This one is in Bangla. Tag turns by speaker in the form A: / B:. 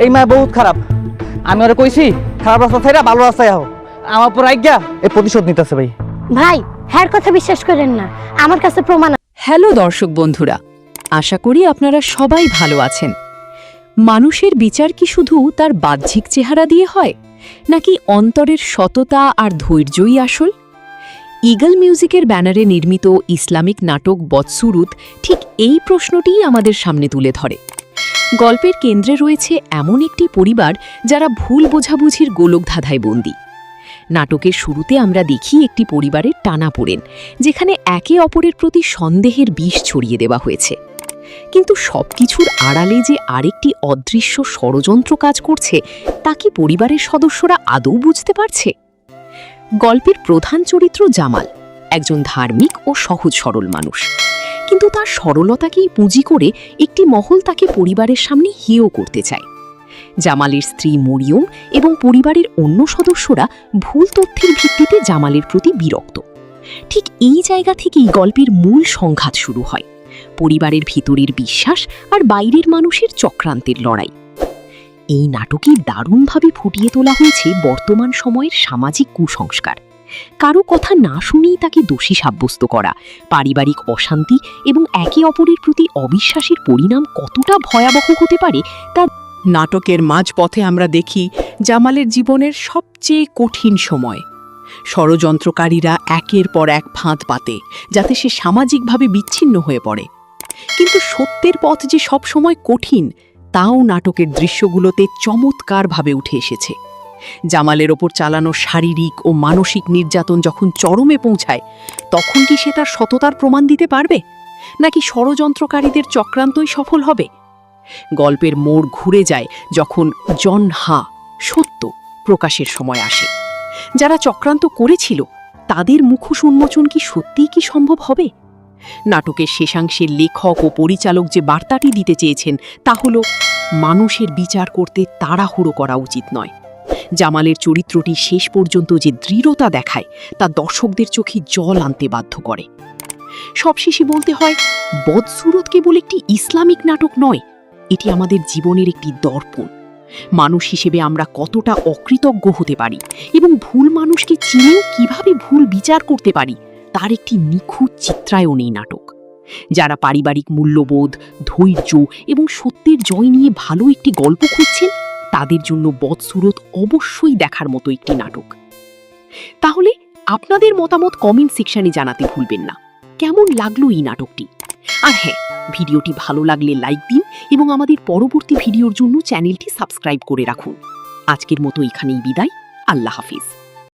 A: এই মায়া বহুত খারাপ। আমি ওরে কইছি খারাপ রাস্তা ছাইরা ভালো রাস্তায় আও। আমার উপর আজ্ঞা এই প্রতিশোধ নিতেছে ভাই।
B: ভাই হ্যার কথা বিশ্বাস করেন না, আমার কাছে প্রমাণ।
C: হ্যালো দর্শক বন্ধুরা, আশা করি আপনারা সবাই ভালো আছেন। মানুষের বিচার কি শুধু তার বাহ্যিক চেহারা দিয়ে হয়, নাকি অন্তরের সততা আর ধৈর্যই আসল? ইগল মিউজিকের ব্যানারে নির্মিত ইসলামিক নাটক বদসুরুত ঠিক এই প্রশ্নটিই আমাদের সামনে তুলে ধরে। গল্পের কেন্দ্রে রয়েছে এমন একটি পরিবার যারা ভুল বোঝাবুঝির গোলকধাঁধায় বন্দী। নাটকের শুরুতে আমরা দেখি একটি পরিবারের টানাপোড়েন, যেখানে একে অপরের প্রতি সন্দেহের বিষ ছড়িয়ে দেওয়া হয়েছে। কিন্তু সবকিছুর আড়ালে যে আরেকটি অদৃশ্য ষড়যন্ত্র কাজ করছে, তা কি পরিবারের সদস্যরা আদৌ বুঝতে পারছে? গল্পের প্রধান চরিত্র জামাল, একজন ধার্মিক ও সহজ সরল মানুষ। কিন্তু তার সরলতাকেই পুঁজি করে একটি মহল তাকে পরিবারের সামনে হেয় করতে চায়। জামালের স্ত্রী মরিয়ম এবং পরিবারের অন্য সদস্যরা ভুল তথ্যের ভিত্তিতে জামালের প্রতি বিরক্ত। ঠিক এই জায়গা থেকেই গল্পের মূল সংঘাত শুরু হয়, পরিবারের ভিতরের বিশ্বাস আর বাইরের মানুষের চক্রান্তের লড়াই। এই নাটকে দারুণভাবে ফুটিয়ে তোলা হয়েছে বর্তমান সময়ের সামাজিক কুসংস্কার। কারো কথা না শুনেই তাকে দোষী সাব্যস্ত করা, পারিবারিক অশান্তি এবং একে অপরের প্রতি অবিশ্বাসের পরিণাম কতটা ভয়াবহ হতে পারে তা
D: নাটকের মাঝপথে আমরা দেখি জামালের জীবনের সবচেয়ে কঠিন সময়। ষড়যন্ত্রকারীরা একের পর এক ফাঁদ পাতে যাতে সে সামাজিকভাবে বিচ্ছিন্ন হয়ে পড়ে। কিন্তু সত্যের পথ যে সবসময় কঠিন, তাও নাটকের দৃশ্যগুলোতে চমৎকারভাবে উঠে এসেছে। জামালের ওপর চালানো শারীরিক ও মানসিক নির্যাতন যখন চরমে পৌঁছায়, তখন কি সে তার সততার প্রমাণ দিতে পারবে, নাকি ষড়যন্ত্রকারীদের চক্রান্তই সফল হবে? গল্পের মোড় ঘুরে যায় যখন জন হা সত্য প্রকাশের সময় আসে। যারা চক্রান্ত করেছিল তাদের মুখোশ উন্মোচন কি সত্যিই কি সম্ভব হবে? নাটকের শেষাংশের লেখক ও পরিচালক যে বার্তাটি দিতে চেয়েছেন তা হল, মানুষের বিচার করতে তাড়াহুড়ো করা উচিত নয়। জামালের চরিত্রটি শেষ পর্যন্ত যে দৃঢ়তা দেখায় তা দর্শকদের চোখে জল আনতে বাধ্য করে। সবশেষে বলতে হয়, বদসুরত কেবল একটি ইসলামিক নাটক নয়, এটি আমাদের জীবনের একটি দর্পণ। মানুষ হিসেবে আমরা কতটা অকৃতজ্ঞ হতে পারি এবং ভুল মানুষকে চিনেও কিভাবে ভুল বিচার করতে পারি, তার একটি নিখুঁত চিত্রায়ন এই নাটক। যারা পারিবারিক মূল্যবোধ, ধৈর্য এবং সত্যের জয় নিয়ে ভালো একটি গল্প খুঁজছেন, তাদের জন্য বদসুরত অবশ্যই দেখার মতো একটি নাটক। তাহলে আপনাদের মতামত কমেন্ট সেকশনে জানাতে ভুলবেন না। কেমন লাগলো এই নাটকটি? আর হ্যাঁ, ভিডিওটি ভালো লাগলে লাইক দিন এবং আমাদের পরবর্তী ভিডিওর জন্য চ্যানেলটি সাবস্ক্রাইব করে রাখুন। আজকের মতো এখানেই বিদায়। আল্লাহ হাফিজ।